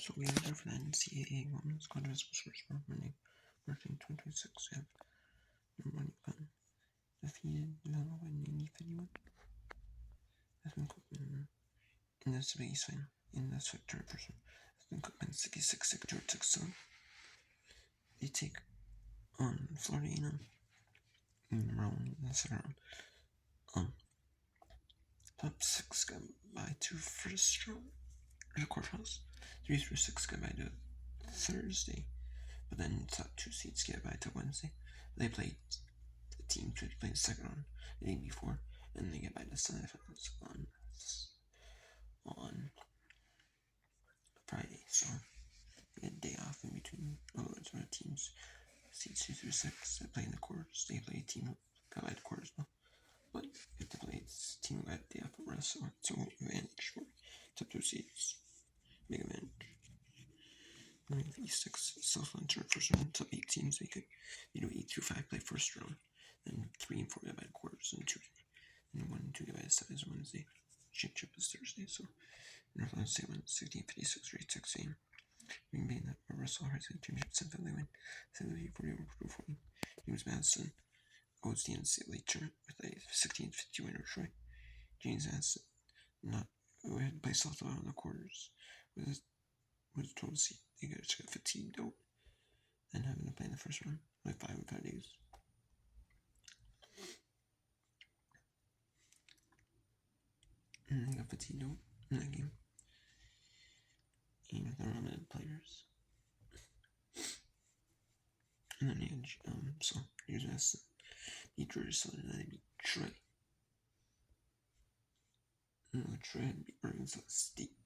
So we are there for the NCAA Women's College Sports Monday, March 2026. We have number 1 UConn defeated Villanova by 90-51. Aspen Cookman in the Big East final in the sector version. Aspen Cookman 66-6 George 6. They take on Florida A&M in round in the second round. Top 6 got by to first round. The quarterfinals 3 through 6 get by to Thursday, but then top 2 seeds get by to Wednesday. They played the team to play the second round the day before, and they get by to semifinals on Friday. So they get a day off in between. It's our teams seeds 2 through 6 that play in the quarters. They play a team got by the quarters now, but if they play this team got a day off of rest, so it's an advantage for top 2 seeds. Big advantage. V6 Southland turn first round. Top 8 teams they 8 through 5 play first round, then 3 and 4 get by the quarters, and 2 and 1 and 2 get by the semis Wednesday. Championship is Thursday, so Northland State wins 16-56 rate 6 game. Green Bay that Russell Hart championship 7 they win 70-40 over Purdue 40. James Madison holds the NCAA later with a 16-50 win over Troy. James Madison not play Southland in the quarters with a total seed. They got fatigued out and having to play in the first round like 5 and 5 days. And they got fatigued out in that game. And with their limited players. And then they had, so here's Madison. Beat Georgia Southern, and then they beat Troy. And Troy had beat Arkansas State.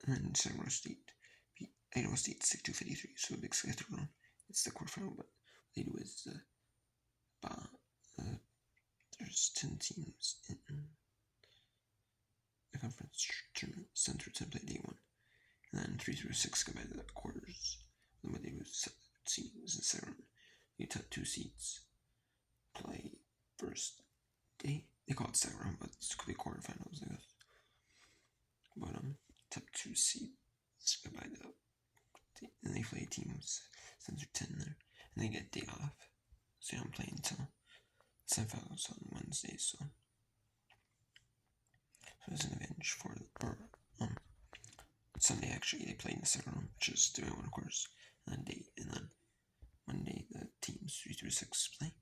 And then Sacramento State beat Idaho State 62-53, so a big second round. It's the quarterfinal, but what they do is there's 10 teams in the conference tournament center to play day 1, and then 3 through 6 go by the quarters. Then what they do is seeds in the second round. You top 2 seeds play first day. They call it second round, but it could be quarterfinals, I guess. But top 2 seeds go by and they play teams since they're 10 there, and they get a day off. So you don't play until semifinals on Wednesday. So there's an advantage for Sunday actually they play in the second round, which is 3-1 of course, and then Monday the teams 3 through 6 play,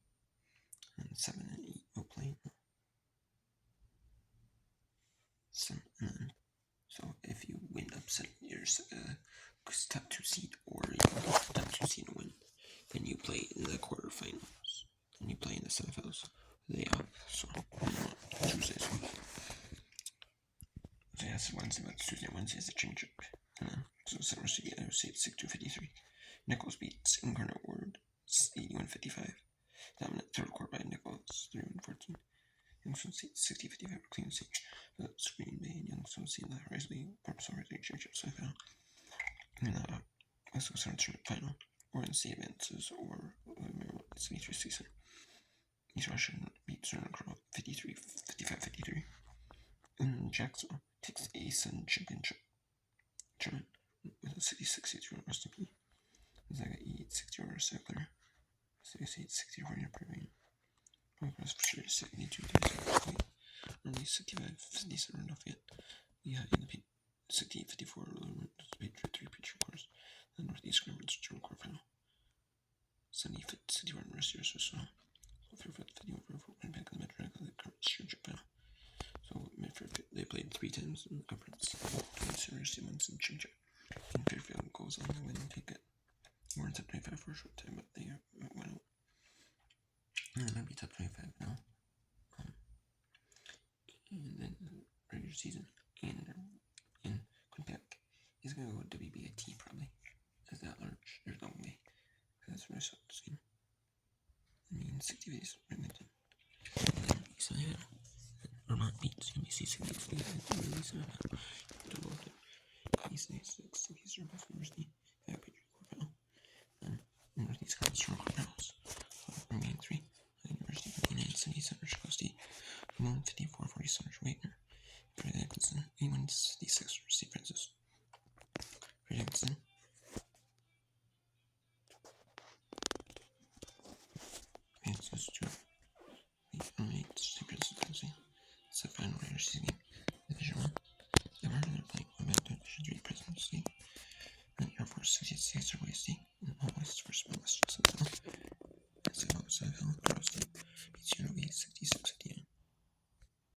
and 7 and 8 will play. So if you win upset your top 2 seed, or you top 2 seed and win, then you play in the quarterfinals. Then you play in the semifinals. They off. So Tuesday. So that's Wednesday, but Tuesday and Wednesday is the championship. And then so Summer City Iowa State 62-53. Nichols beats Incarnate Word 81-55. Dominant third quarter by Nichols 31-14. Youngstown State 60-55 Clean State. That's Green Bay and Youngstown State in the Risley Purpose Risley Championship semifinal. And West Coast Tournament final. Oregon State advances or it's an East season. East Russian beats Southern Cross 55-53. And Jacksonville takes the Sun Championship tournament with a 66-63 over Rusty P. Zaga 8-60 over Sackler. 68-60 over Pervine. Progress for sure 72-36. Only 65-57 over Lafayette. We had in the 68-54 Patriot 3 Patriot course. The Northeast Conference German quarterfinal. 70-51 Rusty so Fairfield 51 for Winnipeg in the Metro the conference championship final. So Fairfield they played 3 times in the conference. University wins in championship. And Fairfield goes on to win and take it. We're in top 25 for a short time, but they went out. And they might be top 25 now. And then regular season and Quinnipiac is going to go WBIT probably. As that large, there's no way. That's what I saw the scene. I mean, 60 days, Remington. And then so yeah, Vermont beats UBC 60 double up there. East 6, East Boston University, Patriot quarterfinal. Then Northeast Conference quarterfinals. Remaining 3, University of Indiana, City Center, Chicago State. 81, 54, 40, Saunders, Wagner, Brady Nicholson, 81, 56, Steve Francis, Brady Nicholson, Francis, 2, 8, Steve Francis, it's the final regular season game.